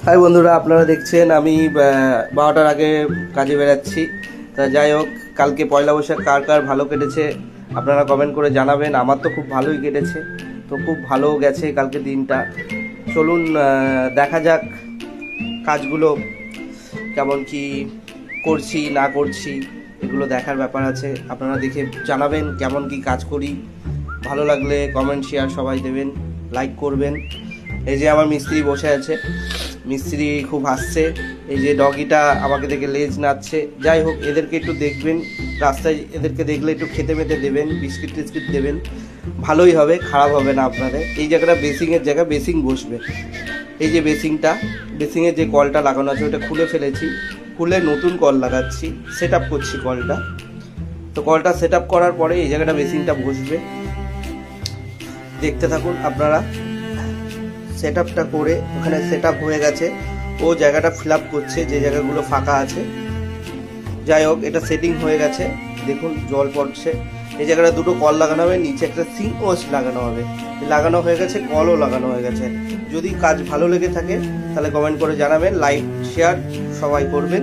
High বন্ধুরা, আপনারা দেখছেন আমি 12টার আগে কাজে বেরাচ্ছি। তা যাই হোক, কালকে পয়লা বৈশাখ কার কার ভালো কেটেছে আপনারা কমেন্ট করে জানাবেন। আমার তো খুব ভালোই কেটেছে, তো খুব ভালো গেছে কালকে দিনটা। চলুন দেখা যাক কাজগুলো কেমন কি করছি না করছি, এগুলো দেখার ব্যাপার আছে। আপনারা দেখে জানাবেন কেমন কি কাজ করি। ভালো লাগলে কমেন্ট শেয়ার সবাই দেবেন, লাইক করবেন। এই যে আমার মিস্ত্রি বসে আছে, মিস্ত্রি খুব হাসছে। এই যে ডগিটা আমাকে দেখে লেজ নাড়ছে। যাই হোক, এদেরকে একটু দেখবেন, রাস্তায় এদেরকে দেখলে একটু খেতে মেতে দেবেন, বিস্কিট টিস্কিট দেবেন, ভালোই হবে, খারাপ হবে না আপনাদের। এই জায়গাটা বেসিংয়ের জায়গা, বেসিং বসবে। এই যে বেসিংটা, বেসিংয়ের যে কলটা লাগানো আছে ওটা খুলে ফেলেছি, খুলে নতুন কল লাগাচ্ছি, সেট আপ করছি কলটা। তো কলটা সেট আপ করার পরে এই জায়গাটা বেসিংটা বসবে, দেখতে থাকুন আপনারা। সেট আপটা করে ওখানে সেট আপ হয়ে গেছে, ও জায়গাটা ফিল আপ করছে যে জায়গাগুলো ফাঁকা আছে। যাই হোক, এটা সেটিং হয়ে গেছে, দেখুন জল পড়ছে। এই জায়গাটা দুটো কল লাগানো হবে, নিচে একটা সিঙ্ক ওয়াশ লাগানো হবে, লাগানো হয়ে গেছে, কলও লাগানো হয়ে গেছে। যদি কাজ ভালো লেগে থাকে তাহলে কমেন্ট করে জানাবেন, লাইক শেয়ার সবাই করবেন।